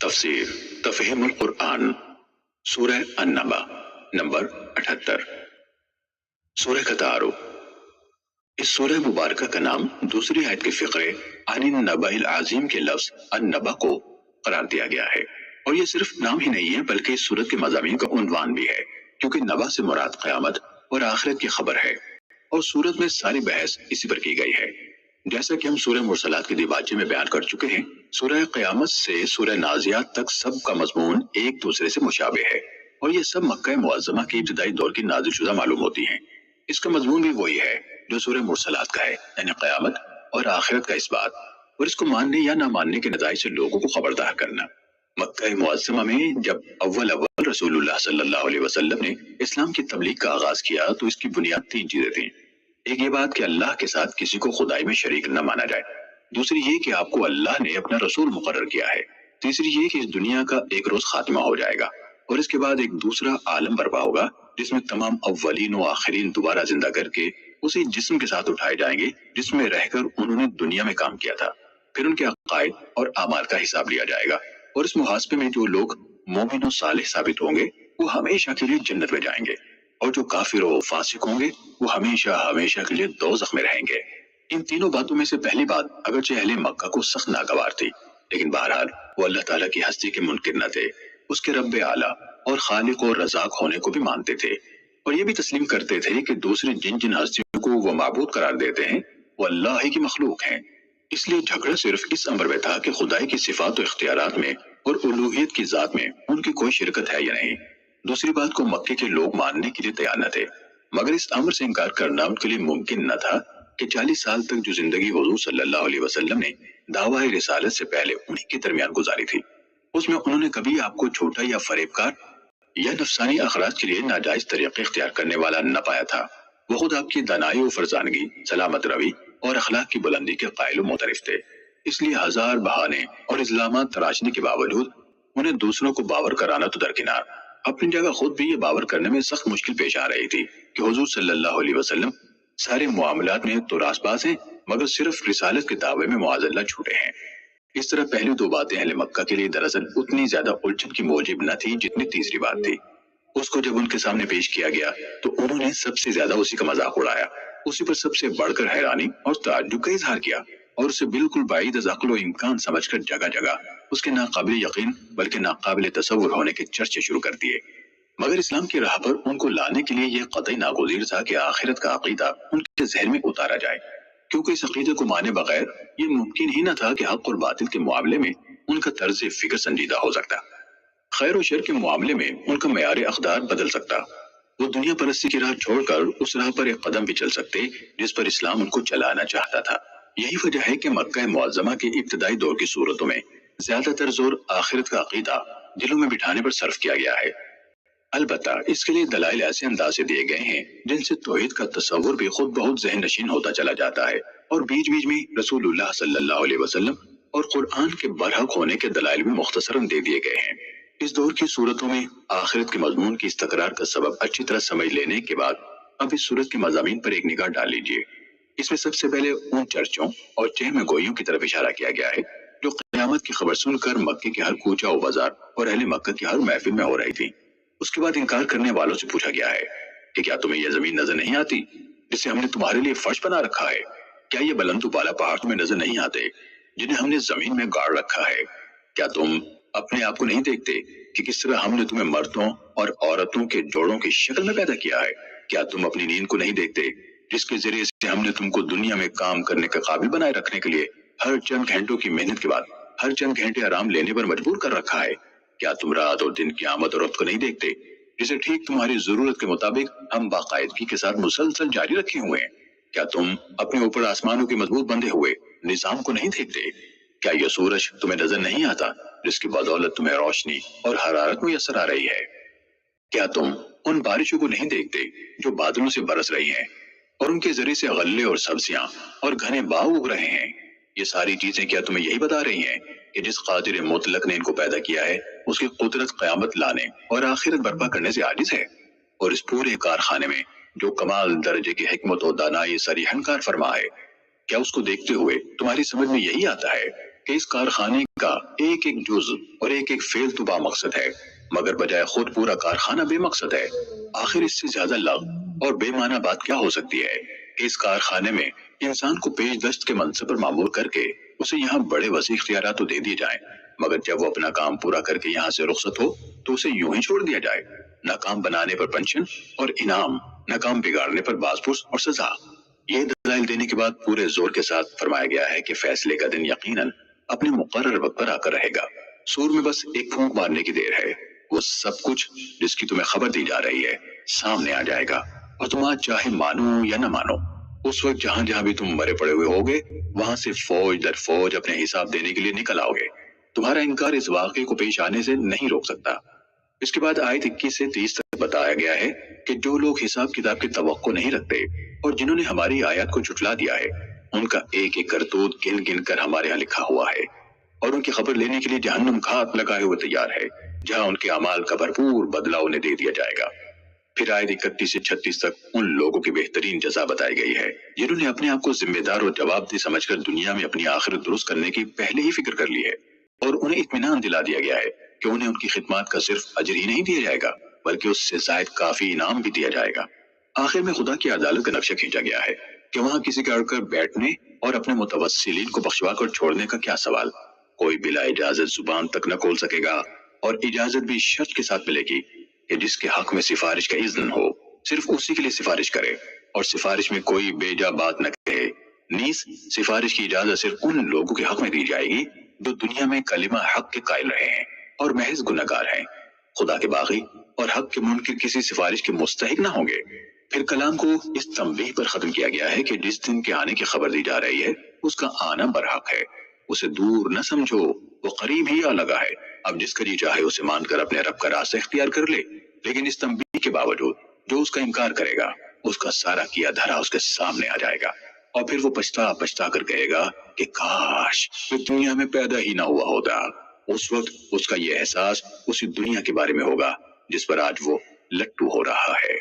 تفسیر تفہیم القرآن سورہ النبا نمبر 78 سورہ کا تعارف۔ اس سورہ مبارکہ کا نام دوسری آیت کے فقرے عن النبأ العظیم کے لفظ النبا کو قرار دیا گیا ہے، اور یہ صرف نام ہی نہیں ہے بلکہ اس سورت کے مضامین کا عنوان بھی ہے، کیونکہ نبا سے مراد قیامت اور آخرت کی خبر ہے، اور سورت میں ساری بحث اسی پر کی گئی ہے۔ جیسا کہ ہم سورہ مرسلات کے دیباچے میں بیان کر چکے ہیں، سورہ قیامت سے سورہ نازیات تک سب کا مضمون ایک دوسرے سے مشابہ ہے، اور یہ سب مکہ معظمہ کے ابتدائی دور کی نازل شدہ معلوم ہوتی ہیں۔ اس کا مضمون بھی وہی ہے جو سورہ مرسلات کا ہے، یعنی قیامت اور آخرت کا اس بات اور اس کو ماننے یا نہ ماننے کے نتائج سے لوگوں کو خبردار کرنا۔ مکہ معظمہ میں جب اول رسول اللہ صلی اللہ علیہ وسلم نے اسلام کی تبلیغ کا آغاز کیا تو اس کی بنیاد تین چیزیں تھیں۔ ایک یہ بات کہ اللہ کے ساتھ کسی کو خدائی میں شریک نہ مانا جائے، دوسری یہ کہ آپ کو اللہ نے اپنا رسول مقرر کیا ہے، تیسری یہ کہ اس دنیا کا ایک روز خاتمہ ہو جائے گا اور اس کے بعد ایک دوسرا عالم برپا ہوگا جس میں تمام اولین و آخرین دوبارہ زندہ کر کے اسی جسم کے ساتھ اٹھائے جائیں گے جس میں رہ کر انہوں نے دنیا میں کام کیا تھا۔ پھر ان کے عقائد اور اعمال کا حساب لیا جائے گا، اور اس محاسبے میں جو لوگ مومن و صالح ثابت ہوں گے وہ ہمیشہ کے لیے جنت میں جائیں گے، اور جو کافر و فاسق ہوں گے وہ ہمیشہ ہمیشہ کے لیے دوزخ میں رہیں گے۔ ان تینوں باتوں میں سے پہلی بات اگرچہ اہل مکہ کو سخت ناگوار تھی، لیکن بہرحال وہ اللہ تعالیٰ کی ہستی کے منکر نہ تھے، اس کے رب اعلیٰ اور خالق و رزاق ہونے کو بھی مانتے تھے، اور یہ بھی تسلیم کرتے تھے کہ دوسری جن جن ہستیوں کو وہ معبود قرار دیتے ہیں وہ اللہ ہی کی مخلوق ہیں۔ اس لیے جھگڑا صرف اس امر میں تھا کہ خدائی کی صفات و اختیارات میں اور الوہیت کی ذات میں ان کی کوئی شرکت ہے یا نہیں۔ دوسری بات کو مکے کے لوگ ماننے کے لیے تیار نہ تھے، مگر اس امر سے انکار کرنا ان کے لیے ممکن نہ تھا کہ 40 سال تک جو زندگی حضور صلی اللہ علیہ وسلم نے دعویٰ رسالت سے پہلے انہی کے درمیان گزاری تھی، اس میں انہوں نے کبھی آپ کو جھوٹا یا فریب کار یا نفسانی اخراج کے لیے ناجائز طریقے اختیار کرنے والا نہ پایا تھا۔ وہ خود آپ کی دانائی و فرزانگی، سلامت روی اور اخلاق کی بلندی کے قائل و معترف تھے، اس لیے ہزار بہانے اور اظلامات تراشنے کے باوجود انہیں دوسروں کو باور کرانا تو درکنار، اپنی جگہ خود بھی یہ باور کرنے میں سخت مشکل پیش آ رہی تھی کہ حضور صلی اللہ علیہ وسلم سارے معاملات میں تو راست باز ہیں مگر صرف رسالت کے دعوے میں معاذ اللہ چھوٹے ہیں۔ اس طرح پہلی دو باتیں اہل مکہ کے لیے دراصل اتنی زیادہ الجھن کی موجب نہ تھی جتنی تیسری بات تھی۔ اس کو جب ان کے سامنے پیش کیا گیا تو انہوں نے سب سے زیادہ اسی کا مذاق اڑایا، اسی پر سب سے بڑھ کر حیرانی اور تعجب کا اظہار کیا، اور اسے بالکل بعید از عقل و امکان سمجھ کر جگہ جگہ اس کے ناقابل یقین بلکہ ناقابل تصور ہونے کے چرچے شروع کر دیے۔ مگر اسلام کی راہ پر ان کو لانے کے لیے یہ قطعی ناگزیر تھا کہ آخرت کا عقیدہ ان کے ذہن میں اتارا جائے، کیونکہ اس عقیدے کو مانے بغیر یہ ممکن ہی نہ تھا کہ حق اور باطل کے معاملے میں ان کا طرز فکر سنجیدہ ہو سکتا، خیر و شر کے معاملے میں ان کا معیار اقدار بدل سکتا، وہ دنیا پرستی کی راہ چھوڑ کر اس راہ پر ایک قدم بھی چل سکتے جس پر اسلام ان کو چلانا چاہتا تھا۔ یہی وجہ ہے کہ مکہ معظمہ کے ابتدائی دور کی صورتوں میں زیادہ تر زور آخرت کا عقیدہ دلوں میں بٹھانے پر صرف کیا گیا ہے۔ البتہ اس کے لیے دلائل ایسے انداز سے دیے گئے ہیں جن سے توحید کا تصور بھی خود بہت ذہن نشین ہوتا چلا جاتا ہے، اور بیچ بیچ میں رسول اللہ صلی اللہ علیہ وسلم اور قرآن کے برحق ہونے کے دلائل بھی مختصراً دے دیے گئے ہیں۔ اس دور کی صورتوں میں آخرت کے مضمون کی استقرار کا سبب اچھی طرح سمجھ لینے کے بعد اب اس صورت کے مضامین پر ایک نگاہ ڈال لیجئے۔ اس میں سب سے پہلے ان چرچوں اور چہم گوئیوں کی طرف اشارہ کیا گیا ہے جو قیامت کی خبر سن کر مکے کے ہر کوچہ و بازار اور اہل مکہ کی ہر محفل میں ہو رہی تھی۔ اس کے بعد انکار کرنے والوں سے پوچھا گیا ہے کہ کیا تمہیں یہ زمین نظر نہیں آتی جسے ہم نے تمہارے لیے فرش بنا رکھا ہے؟ کیا یہ بلند و بالا پہاڑ تمہیں نظر نہیں آتے جنہیں ہم نے زمین میں گاڑ رکھا ہے؟ کیا تم اپنے آپ کو نہیں دیکھتے کہ کس طرح ہم نے تمہیں مردوں اور عورتوں کے جوڑوں کی شکل میں پیدا کیا ہے؟ کیا تم اپنی نیند کو نہیں دیکھتے جس کے ذریعے سے ہم نے تم کو دنیا میں کام کرنے کے قابل بنائے رکھنے کے لیے ہر چند گھنٹوں کی محنت کے بعد ہر چند گھنٹے آرام لینے پر مجبور کر رکھا ہے؟ کیا تم رات اور دن کی آمد اور رفت کو نہیں دیکھتے جسے ٹھیک تمہاری ضرورت کے مطابق ہم باقاعدگی کے ساتھ مسلسل جاری رکھے ہوئے ہیں؟ کیا تم اپنے اوپر آسمانوں کے مضبوط بندھے ہوئے نظام کو نہیں دیکھتے؟ کیا یہ سورج تمہیں نظر نہیں آتا جس کی بدولت تمہیں روشنی اور حرارت میسر آ رہی ہے؟ کیا تم ان بارشوں کو نہیں دیکھتے جو بادلوں سے برس رہی ہیں اور ان کے ذریعے سے غلے اور سبزیاں اور گھنے باغ اگ رہے ہیں؟ یہ ساری چیزیں کیا تمہیں یہی بتا رہی ہیں کہ جس قادر مطلق نے ان کو پیدا کیا ہے اس کی قدرت قیامت لانے اور آخرت برپا کرنے سے عاجز ہے؟ اور اس پورے کارخانے میں جو کمال درجے کی حکمت و دانائی صریحاً کار فرما ہے، کیا اس کو دیکھتے ہوئے تمہاری سمجھ میں یہی آتا ہے کہ اس کارخانے کا ایک ایک جز اور ایک ایک فعل تو با مقصد ہے، مگر بجائے خود پورا کارخانہ بے مقصد ہے۔ آخر اس سے زیادہ لغو اور بے معنی بات کیا ہو سکتی ہے کہ اس کارخانے میں انسان کو پیش دست کے منصب پر معمور کر کے اسے یہاں بڑے وسیع اختیارات تو دے دیے جائیں، مگر جب وہ اپنا کام پورا کر کے یہاں سے رخصت ہو تو اسے یوں ہی چھوڑ دیا جائے، نہ کام بنانے پر پنشن اور انعام، نہ کام بگاڑنے پر باز پرس اور سزا۔ یہ دلائل دینے کے بعد پورے زور کے ساتھ فرمایا گیا ہے کہ فیصلے کا دن یقیناً اپنے مقرر وقت پر آ کر رہے گا۔ سور میں بس ایک پھونک مارنے کی دیر ہے، وہ سب کچھ جس کی تمہیں خبر دی جا رہی ہے سامنے آ جائے گا، اور تم آج چاہے مانو یا نہ مانو، اس وقت جہاں جہاں بھی تم مرے پڑے ہوئے ہوگے وہاں سے فوج در فوج اپنے حساب دینے کے لیے نکل آؤ گے۔ تمہارا انکار اس واقعے کو پیش آنے سے نہیں روک سکتا۔ اس کے بعد آیت 21 سے 30 تک بتایا گیا ہے کہ جو لوگ حساب کتاب کی توقع نہیں رکھتے اور جنہوں نے ہماری آیات کو جھٹلا دیا ہے، ان کا ایک ایک کرتوت گن گن کر ہمارے ہاں لکھا ہوا ہے، اور ان کی خبر لینے کے لیے جہنم گھات لگائے ہوئے تیار ہے، جہاں ان کے اعمال کا بھرپور بدلہ انہیں دے دیا جائے گا۔ پھر آیت 31 سے 36 تک ان لوگوں کی بہترین جزا بتائی گئی ہے جنہوں نے اپنے آپ کو ذمہ دار اور جواب دہ سمجھ کر دنیا میں اپنی آخرت درست کرنے کی پہلے ہی فکر کر لی ہے، اور انہیں اطمینان دلا دیا گیا ہے کہ انہیں ان کی خدمات کا صرف اجر ہی نہیں دیا جائے گا بلکہ اس سے زائد کافی انعام بھی دیا جائے گا۔ آخر میں خدا کی عدالت کا نقشہ کھینچا گیا ہے کہ وہاں کسی کا اڑ کر بیٹھنے اور اپنے متوسلین کو بخشوا کر چھوڑنے کا کیا سوال، کوئی بلا اجازت زبان تک نہ کھول سکے گا، اور اجازت بھی شرط کے ساتھ ملے گی کہ جس کے حق میں سفارش کا اذن ہو صرف اسی کے لیے سفارش کرے، اور سفارش میں کوئی بے جا بات نہ کہے۔ نیز سفارش کی اجازت صرف ان لوگوں کے حق میں دی جائے گی جو دنیا میں کلمہ حق کے قائل رہے ہیں اور محض گنہگار ہیں، خدا کے باغی اور حق کے منکر کسی سفارش کے مستحق نہ ہوں گے۔ پھر کلام کو اس تنبیہ پر ختم کیا گیا ہے کہ جس دن کے آنے کی خبر دی جا رہی ہے اس کا آنا برحق ہے، اسے دور نہ سمجھو، وہ قریب ہی آ لگا ہے۔ اب جس کا جی چاہے اسے مان کر اپنے رب کا راستہ اختیار کر لے، لیکن اس تنبیہ کے باوجود جو اس کا انکار کرے گا اس کا سارا کیا دھرا اس کے سامنے آ جائے گا، اور پھر وہ پچھتا پچھتا کر کہے گا کہ کاش میں دنیا میں پیدا ہی نہ ہوا ہوتا۔ اس وقت اس کا یہ احساس اسی دنیا کے بارے میں ہوگا جس پر آج وہ لٹو ہو رہا ہے۔